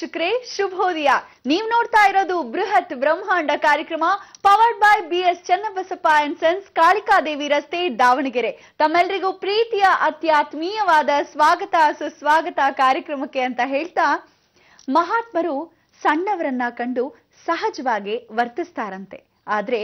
ವೀಕ್ಷಕರೇ ಶುಭೋದಯ. ನೀವು ನೋಡ್ತಾ ಇರೋದು ಬೃಹತ್ ಬ್ರಹ್ಮಾಂಡ ಕಾರ್ಯಕ್ರಮ powered by BS Channabasappa and sons, Kalikadevi ರಸ್ತೆ, ದಾವಣಗೆರೆ. ತಮ್ಮೆಲ್ಲರಿಗೂ ಪ್ರೀತಿಯ ಅತ್ಯಾತ್ಮೀಯವಾದ ಸ್ವಾಗತ ಸುಸ್ವಾಗತ ಕಾರ್ಯಕ್ರಮಕ್ಕೆ ಅಂತ ಹೇಳ್ತಾ, ಮಹಾತ್ಮರು ಸಣ್ಣವರನ್ನ ಕಂಡು ಸಹಜವಾಗಿ ವರ್ತಿಸ್ತಾರಂತೆ. ಆದ್ರೆ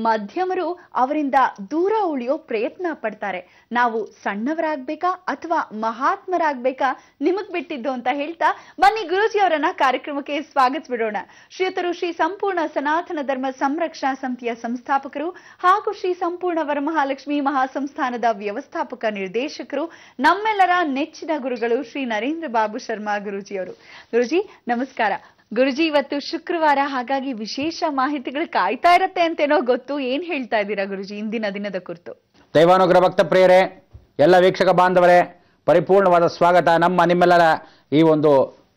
ಮಧ್ಯಮರು ಅವರಿಂದ ದೂರ ಉಳಿಯೋ ಪ್ರಯತ್ನ ಪಡ್ತಾರೆ. ನಾವು ಸಣ್ಣವರಾಗ್ಬೇಕಾ ಅಥವಾ ಮಹಾತ್ಮರಾಗ್ಬೇಕಾ ನಿಮಗ್ ಬಿಟ್ಟಿದ್ದು ಅಂತ ಹೇಳ್ತಾ ಬನ್ನಿ ಗುರೂಜಿ ಅವರನ್ನ ಕಾರ್ಯಕ್ರಮಕ್ಕೆ ಸ್ವಾಗತಿಸಬಿಡೋಣ. ಶ್ರೀಯುತರು ಶ್ರೀ ಸಂಪೂರ್ಣ ಸನಾತನ ಧರ್ಮ ಸಂರಕ್ಷಣಾ ಸಮಿತಿಯ ಸಂಸ್ಥಾಪಕರು ಹಾಗೂ ಶ್ರೀ ಸಂಪೂರ್ಣ ವರಮಹಾಲಕ್ಷ್ಮಿ ಮಹಾಸಂಸ್ಥಾನದ ವ್ಯವಸ್ಥಾಪಕ ನಿರ್ದೇಶಕರು, ನಮ್ಮೆಲ್ಲರ ನೆಚ್ಚಿನ ಗುರುಗಳು ಶ್ರೀ ನರೇಂದ್ರ ಬಾಬು ಶರ್ಮಾ ಗುರೂಜಿಯವರು. ಗುರೂಜಿ ನಮಸ್ಕಾರ. ಗುರುಜಿ, ಇವತ್ತು ಶುಕ್ರವಾರ, ಹಾಗಾಗಿ ವಿಶೇಷ ಮಾಹಿತಿಗಳು ಕಾಯ್ತಾ ಇರತ್ತೆ ಅಂತೇನೋ ಗೊತ್ತು. ಏನ್ ಹೇಳ್ತಾ ಇದ್ದೀರಾ ಗುರುಜಿ ಇಂದಿನ ದಿನದ ಕುರಿತು? ದೈವಾನುಗ್ರಹ ಭಕ್ತ ಪ್ರಿಯರೇ, ಎಲ್ಲ ವೀಕ್ಷಕ ಬಾಂಧವರೇ, ಪರಿಪೂರ್ಣವಾದ ಸ್ವಾಗತ ನಿಮ್ಮೆಲ್ಲರ ಈ ಒಂದು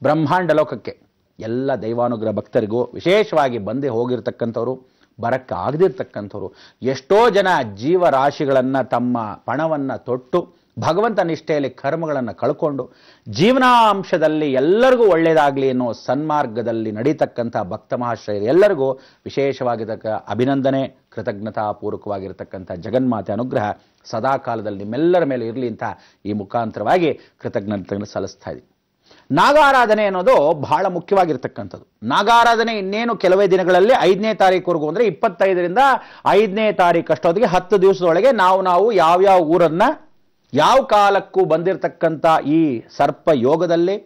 ಬ್ರಹ್ಮಾಂಡ ಲೋಕಕ್ಕೆ. ಎಲ್ಲ ದೈವಾನುಗ್ರಹ ಭಕ್ತರಿಗೂ, ವಿಶೇಷವಾಗಿ ಬಂದೇ ಹೋಗಿರ್ತಕ್ಕಂಥವ್ರು, ಬರಕ್ಕೆ ಆಗದಿರ್ತಕ್ಕಂಥವ್ರು, ಎಷ್ಟೋ ಜನ ಜೀವರಾಶಿಗಳನ್ನು ತಮ್ಮ ಪಣವನ್ನು ತೊಟ್ಟು ಭಗವಂತ ನಿಷ್ಠೆಯಲ್ಲಿ ಕರ್ಮಗಳನ್ನು ಕಳ್ಕೊಂಡು ಜೀವನಾಂಶದಲ್ಲಿ ಎಲ್ಲರಿಗೂ ಒಳ್ಳೆಯದಾಗಲಿ ಅನ್ನೋ ಸನ್ಮಾರ್ಗದಲ್ಲಿ ನಡೀತಕ್ಕಂಥ ಭಕ್ತ ಮಹಾಶ್ರಯರು ಎಲ್ಲರಿಗೂ ವಿಶೇಷವಾಗಿರ್ತಕ್ಕ ಅಭಿನಂದನೆ, ಕೃತಜ್ಞತಾಪೂರ್ವಕವಾಗಿರ್ತಕ್ಕಂಥ ಜಗನ್ಮಾತೆ ಅನುಗ್ರಹ ಸದಾ ಕಾಲದಲ್ಲಿ ನಿಮ್ಮೆಲ್ಲರ ಮೇಲೆ ಇರಲಿ ಅಂತ ಈ ಮುಖಾಂತರವಾಗಿ ಕೃತಜ್ಞತೆಯನ್ನು ಸಲ್ಲಿಸ್ತಾ ಇದ್ದೀವಿ. ನಾಗಾರಾಧನೆ ಅನ್ನೋದು ಬಹಳ ಮುಖ್ಯವಾಗಿರ್ತಕ್ಕಂಥದ್ದು. ನಾಗಾರಾಧನೆ ಇನ್ನೇನು ಕೆಲವೇ ದಿನಗಳಲ್ಲಿ 5ನೇ ತಾರೀಕುವರೆಗೂ, ಅಂದರೆ 25ರಿಂದ 5ನೇ ತಾರೀಕು ಅಷ್ಟೊತ್ತಿಗೆ 10 ದಿವಸದೊಳಗೆ ನಾವು ಯಾವ್ಯಾವ ಊರನ್ನ ಯಾವ ಕಾಲಕ್ಕೂ ಬಂದಿರತಕ್ಕಂಥ ಈ ಸರ್ಪ ಯೋಗದಲ್ಲಿ,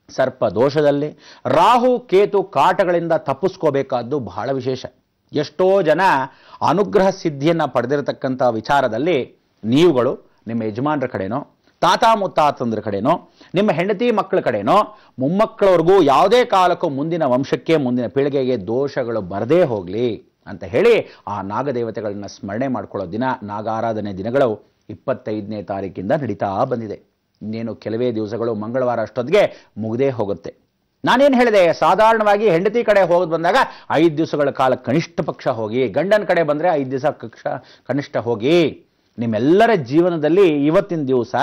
ಸರ್ಪ ದೋಷದಲ್ಲಿ, ರಾಹು ಕೇತು ಕಾಟಗಳಿಂದ ತಪ್ಪಿಸ್ಕೋಬೇಕಾದ್ದು ಬಹಳ ವಿಶೇಷ. ಎಷ್ಟೋ ಜನ ಅನುಗ್ರಹ ಸಿದ್ಧಿಯನ್ನು ಪಡೆದಿರತಕ್ಕಂಥ ವಿಚಾರದಲ್ಲಿ ನೀವುಗಳು ನಿಮ್ಮ ಯಜಮಾನರ ಕಡೆನೋ, ತಾತ ಮುತ್ತಾತಂದ್ರ ಕಡೆನೋ, ನಿಮ್ಮ ಹೆಂಡತಿ ಮಕ್ಕಳ ಕಡೆನೋ, ಮೊಮ್ಮಕ್ಕಳವರೆಗೂ ಯಾವುದೇ ಕಾಲಕ್ಕೂ ಮುಂದಿನ ವಂಶಕ್ಕೆ, ಮುಂದಿನ ಪೀಳಿಗೆಗೆ ದೋಷಗಳು ಬರದೇ ಹೋಗಲಿ ಅಂತ ಹೇಳಿ ಆ ನಾಗದೇವತೆಗಳನ್ನ ಸ್ಮರಣೆ ಮಾಡ್ಕೊಳ್ಳೋ ದಿನ ನಾಗಾರಾಧನೆ ದಿನಗಳು 25ನೇ ತಾರೀಕಿಂದ ನಡೀತಾ ಬಂದಿದೆ. ಇನ್ನೇನು ಕೆಲವೇ ದಿವಸಗಳು, ಮಂಗಳವಾರ ಅಷ್ಟೊತ್ತಿಗೆ ಮುಗ್ದೇ ಹೋಗುತ್ತೆ. ನಾನೇನು ಹೇಳಿದೆ, ಸಾಧಾರಣವಾಗಿ ಹೆಂಡತಿ ಕಡೆ ಹೋಗೋದು ಬಂದಾಗ 5 ದಿವಸಗಳ ಕಾಲ ಕನಿಷ್ಠ ಪಕ್ಷ ಹೋಗಿ, ಗಂಡನ ಕಡೆ ಬಂದರೆ 5 ದಿವಸ ಕನಿಷ್ಠ ಹೋಗಿ. ನಿಮ್ಮೆಲ್ಲರ ಜೀವನದಲ್ಲಿ ಇವತ್ತಿನ ದಿವಸ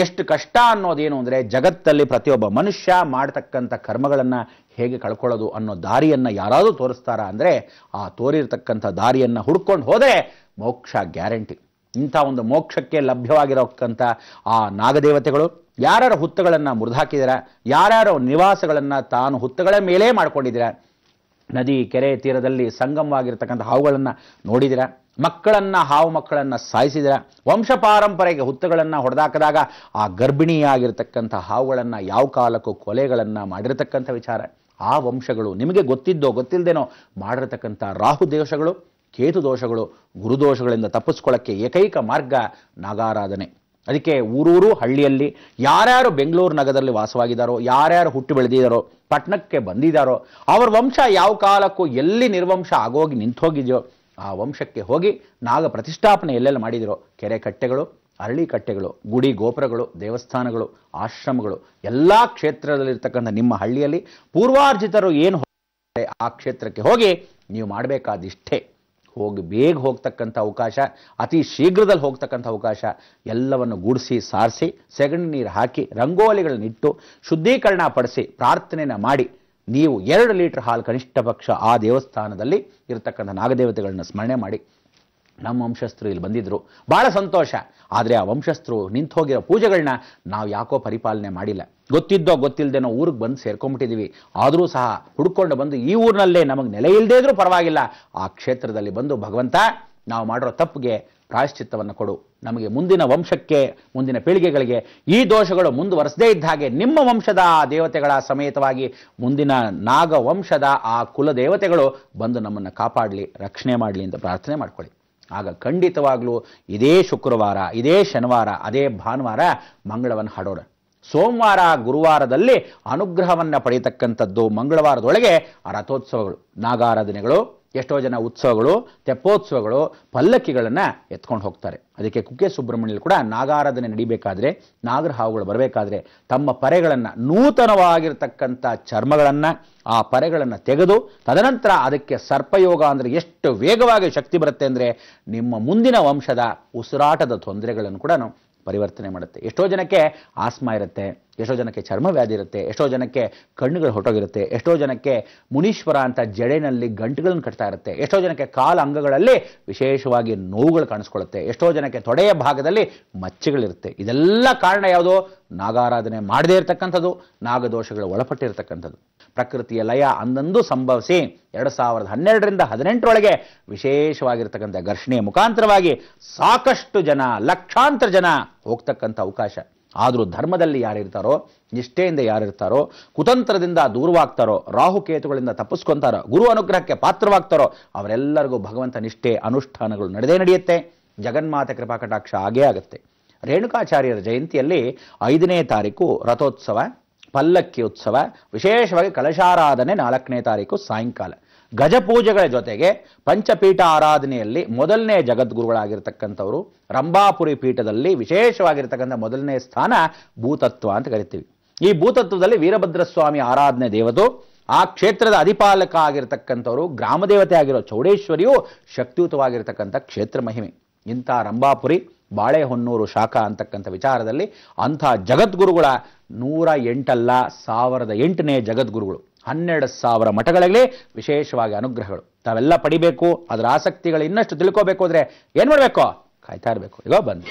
ಎಷ್ಟು ಕಷ್ಟ ಅನ್ನೋದೇನು ಅಂದರೆ, ಜಗತ್ತಲ್ಲಿ ಪ್ರತಿಯೊಬ್ಬ ಮನುಷ್ಯ ಮಾಡ್ತಕ್ಕಂಥ ಕರ್ಮಗಳನ್ನು ಹೇಗೆ ಕಳ್ಕೊಳ್ಳೋದು ಅನ್ನೋ ದಾರಿಯನ್ನು ಯಾರಾದರೂ ತೋರಿಸ್ತಾರಾ ಅಂದರೆ, ಆ ತೋರಿರ್ತಕ್ಕಂಥ ದಾರಿಯನ್ನು ಹುಡ್ಕೊಂಡು ಹೋದರೆ ಮೋಕ್ಷ ಗ್ಯಾರಂಟಿ. ಇಂಥ ಒಂದು ಮೋಕ್ಷಕ್ಕೆ ಲಭ್ಯವಾಗಿರೋಕ್ಕಂಥ ಆ ನಾಗದೇವತೆಗಳು ಯಾರ್ಯಾರ ಹುತ್ತಗಳನ್ನು ಮುರಿದಾಕಿದ್ದೀರ, ಯಾರ್ಯಾರ ನಿವಾಸಗಳನ್ನು ತಾನು ಹುತ್ತಗಳ ಮೇಲೇ ಮಾಡ್ಕೊಂಡಿದ್ದೀರ, ನದಿ ಕೆರೆ ತೀರದಲ್ಲಿ ಸಂಗಮವಾಗಿರ್ತಕ್ಕಂಥ ಹಾವುಗಳನ್ನು ನೋಡಿದಿರ, ಹಾವು ಮಕ್ಕಳನ್ನು ಸಾಯಿಸಿದಿರ, ವಂಶ ಪಾರಂಪರೆಗೆ ಹುತ್ತಗಳನ್ನು ಹೊಡೆದಾಕದಾಗ ಆ ಗರ್ಭಿಣಿಯಾಗಿರ್ತಕ್ಕಂಥ ಹಾವುಗಳನ್ನು ಯಾವ ಕಾಲಕ್ಕೂ ಕೊಲೆಗಳನ್ನು ಮಾಡಿರತಕ್ಕಂಥ ವಿಚಾರ, ಆ ವಂಶಗಳು ನಿಮಗೆ ಗೊತ್ತಿದ್ದೋ ಗೊತ್ತಿಲ್ಲದೇನೋ ಮಾಡಿರತಕ್ಕಂಥ ರಾಹು ದೋಷಗಳು, ಕೇತು ದೋಷಗಳು, ಗುರುದೋಷಗಳಿಂದ ತಪ್ಪಿಸ್ಕೊಳ್ಳೋಕ್ಕೆ ಏಕೈಕ ಮಾರ್ಗ ನಾಗಾರಾಧನೆ. ಅದಕ್ಕೆ ಊರೂರು ಹಳ್ಳಿಯಲ್ಲಿ ಯಾರ್ಯಾರು ಬೆಂಗಳೂರು ನಗರದಲ್ಲಿ ವಾಸವಾಗಿದ್ದಾರೋ, ಯಾರ್ಯಾರು ಹುಟ್ಟಿ ಬೆಳೆದಿದ್ದಾರೋ, ಪಟ್ಟಣಕ್ಕೆ ಬಂದಿದ್ದಾರೋ, ಅವರ ವಂಶ ಯಾವ ಕಾಲಕ್ಕೂ ಎಲ್ಲಿ ನಿರ್ವಂಶ ಆಗೋಗಿ ನಿಂತೋಗಿದೆಯೋ ಆ ವಂಶಕ್ಕೆ ಹೋಗಿ ನಾಗ ಪ್ರತಿಷ್ಠಾಪನೆ ಎಲ್ಲೆಲ್ಲ ಮಾಡಿದಿರೋ, ಕೆರೆ ಕಟ್ಟೆಗಳು, ಅರಳಿ ಕಟ್ಟೆಗಳು, ಗುಡಿ ಗೋಪುರಗಳು, ದೇವಸ್ಥಾನಗಳು, ಆಶ್ರಮಗಳು, ಎಲ್ಲ ಕ್ಷೇತ್ರದಲ್ಲಿರ್ತಕ್ಕಂಥ ನಿಮ್ಮ ಹಳ್ಳಿಯಲ್ಲಿ ಪೂರ್ವಾರ್ಜಿತರು ಏನು ಆ ಕ್ಷೇತ್ರಕ್ಕೆ ಹೋಗಿ ನೀವು ಮಾಡಬೇಕಾದಿಷ್ಟೇ. ಬೇಗ ಹೋಗ್ತಕ್ಕಂಥ ಅವಕಾಶ, ಅತಿ ಶೀಘ್ರದಲ್ಲಿ ಹೋಗ್ತಕ್ಕಂಥ ಅವಕಾಶ, ಎಲ್ಲವನ್ನು ಗೂಡಿಸಿ ಸಾರಿಸಿ ಸೆಗಣಿ ನೀರು ಹಾಕಿ ರಂಗೋಲಿಗಳನ್ನಿಟ್ಟು ಶುದ್ಧೀಕರಣ ಪಡಿಸಿ ಪ್ರಾರ್ಥನೆಯನ್ನು ಮಾಡಿ ನೀವು 2 ಲೀಟರ್ ಹಾಲು ಕನಿಷ್ಠ ಪಕ್ಷ ಆ ದೇವಸ್ಥಾನದಲ್ಲಿ ಇರತಕ್ಕಂಥ ನಾಗದೇವತೆಗಳನ್ನ ಸ್ಮರಣೆ ಮಾಡಿ, ನಮ್ಮ ವಂಶಸ್ಥರು ಇಲ್ಲಿ ಬಂದಿದ್ರು, ಭಾಳ ಸಂತೋಷ, ಆದರೆ ಆ ವಂಶಸ್ಥರು ನಿಂತು ಹೋಗಿರೋ ಪೂಜೆಗಳನ್ನ ನಾವು ಯಾಕೋ ಪರಿಪಾಲನೆ ಮಾಡಿಲ್ಲ, ಗೊತ್ತಿದ್ದೋ ಗೊತ್ತಿಲ್ಲದೇನೋ ಊರಿಗೆ ಬಂದು ಸೇರ್ಕೊಂಡ್ಬಿಟ್ಟಿದ್ದೀವಿ, ಆದರೂ ಸಹ ಹುಡ್ಕೊಂಡು ಬಂದು ಈ ಊರಿನಲ್ಲೇ ನಮಗೆ ನೆಲೆ ಇಲ್ಲದೇ ಇದ್ರೂ ಪರವಾಗಿಲ್ಲ, ಆ ಕ್ಷೇತ್ರದಲ್ಲಿ ಬಂದು ಭಗವಂತ ನಾವು ಮಾಡಿರೋ ತಪ್ಪಿಗೆ ಪ್ರಾಯಶ್ಚಿತ್ತವನ್ನು ಕೊಡು, ನಮಗೆ ಮುಂದಿನ ವಂಶಕ್ಕೆ, ಮುಂದಿನ ಪೀಳಿಗೆಗಳಿಗೆ ಈ ದೋಷಗಳು ಮುಂದುವರೆಸದೇ ಇದ್ದ ಹಾಗೆ ನಿಮ್ಮ ವಂಶದ ದೇವತೆಗಳ ಸಮೇತವಾಗಿ ಮುಂದಿನ ನಾಗ ವಂಶದ ಆ ಕುಲ ದೇವತೆಗಳು ಬಂದು ನಮ್ಮನ್ನು ಕಾಪಾಡಲಿ, ರಕ್ಷಣೆ ಮಾಡಲಿ ಅಂತ ಪ್ರಾರ್ಥನೆ ಮಾಡ್ಕೊಳ್ಳಿ. ಆಗ ಖಂಡಿತವಾಗ್ಲೂ ಇದೇ ಶುಕ್ರವಾರ, ಇದೇ ಶನಿವಾರ, ಅದೇ ಭಾನುವಾರ ಮಂಗಳವನ್ನು ಹಾಡೋಣ. ಸೋಮವಾರ ಗುರುವಾರದಲ್ಲಿ ಅನುಗ್ರಹವನ್ನು ಪಡೆಯತಕ್ಕಂಥದ್ದು, ಮಂಗಳವಾರದೊಳಗೆ ರಥೋತ್ಸವಗಳು, ನಾಗಾರಾಧನೆಗಳು, ಎಷ್ಟೋ ಜನ ಉತ್ಸವಗಳು, ತೆಪ್ಪೋತ್ಸವಗಳು, ಪಲ್ಲಕ್ಕಿಗಳನ್ನು ಎತ್ಕೊಂಡು ಹೋಗ್ತಾರೆ. ಅದಕ್ಕೆ ಕುಕ್ಕೆ ಸುಬ್ರಹ್ಮಣ್ಯಲ್ಲಿ ಕೂಡ ನಾಗಾರಾಧನೆ ನಡಿಬೇಕಾದ್ರೆ, ನಾಗರ ಹಾವುಗಳು ಬರಬೇಕಾದ್ರೆ ತಮ್ಮ ಪರೆಗಳನ್ನು, ನೂತನವಾಗಿರ್ತಕ್ಕಂಥ ಚರ್ಮಗಳನ್ನು, ಆ ಪರೆಗಳನ್ನು ತೆಗೆದು ತದನಂತರ ಅದಕ್ಕೆ ಸರ್ಪಯೋಗ ಅಂದರೆ ಎಷ್ಟು ವೇಗವಾಗಿ ಶಕ್ತಿ ಬರುತ್ತೆ ಅಂದರೆ ನಿಮ್ಮ ಮುಂದಿನ ವಂಶದ ಉಸಿರಾಟದ ತೊಂದರೆಗಳನ್ನು ಕೂಡ ಪರಿವರ್ತನೆ ಮಾಡುತ್ತೆ. ಎಷ್ಟೋ ಜನಕ್ಕೆ ಆಸ್ಮಾ ಇರುತ್ತೆ, ಎಷ್ಟೋ ಜನಕ್ಕೆ ಚರ್ಮ ವ್ಯಾಧಿ ಇರುತ್ತೆ, ಎಷ್ಟೋ ಜನಕ್ಕೆ ಕಣ್ಣುಗಳು ಹೊಟ್ಟೋಗಿರುತ್ತೆ, ಎಷ್ಟೋ ಜನಕ್ಕೆ ಮುನೀಶ್ವರ ಅಂತ ಜಡೆನಲ್ಲಿ ಗಂಟುಗಳನ್ನು ಕಟ್ತಾ ಇರುತ್ತೆ, ಎಷ್ಟೋ ಜನಕ್ಕೆ ಕಾಲ ಅಂಗಗಳಲ್ಲಿ ವಿಶೇಷವಾಗಿ ನೋವುಗಳು ಕಾಣಿಸ್ಕೊಳ್ಳುತ್ತೆ, ಎಷ್ಟೋ ಜನಕ್ಕೆ ತೊಡೆಯ ಭಾಗದಲ್ಲಿ ಮಚ್ಚೆಗಳಿರುತ್ತೆ. ಇದೆಲ್ಲ ಕಾರಣ ಯಾವುದು? ನಾಗಾರಾಧನೆ ಮಾಡದೇ ಇರತಕ್ಕಂಥದ್ದು, ನಾಗದೋಷಗಳು ಒಳಪಟ್ಟಿರ್ತಕ್ಕಂಥದ್ದು. ಪ್ರಕೃತಿಯ ಲಯ ಅಂದಂದು ಸಂಭವಿಸಿ 2012ರಿಂದ 2018 ವಿಶೇಷವಾಗಿರ್ತಕ್ಕಂಥ ಘರ್ಷಣೆಯ ಮುಖಾಂತರವಾಗಿ ಸಾಕಷ್ಟು ಜನ, ಲಕ್ಷಾಂತರ ಜನ ಹೋಗ್ತಕ್ಕಂಥ ಅವಕಾಶ. ಆದರೂ ಧರ್ಮದಲ್ಲಿ ಯಾರಿರ್ತಾರೋ, ನಿಷ್ಠೆಯಿಂದ ಯಾರಿರ್ತಾರೋ, ಕುತಂತ್ರದಿಂದ ದೂರವಾಗ್ತಾರೋ, ರಾಹುಕೇತುಗಳಿಂದ ತಪ್ಪಿಸ್ಕೊಂತಾರೋ, ಗುರು ಅನುಗ್ರಹಕ್ಕೆ ಪಾತ್ರವಾಗ್ತಾರೋ ಅವರೆಲ್ಲರಿಗೂ ಭಗವಂತ ನಿಷ್ಠೆ ಅನುಷ್ಠಾನಗಳು ನಡೆಯುತ್ತೆ. ಜಗನ್ಮಾತೆ ಕೃಪಾ ಕಟಾಕ್ಷ ಆಗೇ ಆಗುತ್ತೆ. ರೇಣುಕಾಚಾರ್ಯರ ಜಯಂತಿಯಲ್ಲಿ 5ನೇ ತಾರೀಕು ರಥೋತ್ಸವ, ಪಲ್ಲಕ್ಕಿ ಉತ್ಸವ, ವಿಶೇಷವಾಗಿ ಕಲಶಾರಾಧನೆ 4ನೇ ತಾರೀಕು ಸಾಯಂಕಾಲ. ಗಜಪೂಜೆಗಳ ಜೊತೆಗೆ ಪಂಚಪೀಠ ಆರಾಧನೆಯಲ್ಲಿ ಮೊದಲನೇ ಜಗದ್ಗುರುಗಳಾಗಿರ್ತಕ್ಕಂಥವರು ರಂಭಾಪುರಿ ಪೀಠದಲ್ಲಿ ವಿಶೇಷವಾಗಿರ್ತಕ್ಕಂಥ ಮೊದಲನೇ ಸ್ಥಾನ ಭೂತತ್ವ ಅಂತ ಕರಿತೀವಿ. ಈ ಭೂತತ್ವದಲ್ಲಿ ವೀರಭದ್ರಸ್ವಾಮಿ ಆರಾಧನೆ ದೇವತು, ಆ ಕ್ಷೇತ್ರದ ಅಧಿಪಾಲಕ ಆಗಿರ್ತಕ್ಕಂಥವರು ಗ್ರಾಮದೇವತೆ ಆಗಿರೋ ಚೌಡೇಶ್ವರಿಯು ಶಕ್ತಿಯುತವಾಗಿರ್ತಕ್ಕಂಥ ಕ್ಷೇತ್ರ ಮಹಿಮೆ. ಇಂಥ ರಂಭಾಪುರಿ ಬಾಳೆಹೊನ್ನೂರು ಶಾಖಾ ಅಂತಕ್ಕಂಥ ವಿಚಾರದಲ್ಲಿ ಅಂಥ ಜಗದ್ಗುರುಗಳ 108 ಅಲ್ಲ 1008ನೇ ಜಗದ್ಗುರುಗಳು, 12,000 ಮಠಗಳಲ್ಲಿ ವಿಶೇಷವಾಗಿ ಅನುಗ್ರಹಗಳು ತಾವೆಲ್ಲ ಪಡಿಬೇಕು. ಅದರ ಆಸಕ್ತಿಗಳು ಇನ್ನಷ್ಟು ತಿಳ್ಕೋಬೇಕು ಅಂದರೆ ಏನು ಮಾಡಬೇಕು? ಕಾಯ್ತಾ ಇರಬೇಕು. ಈಗ ಬಂದು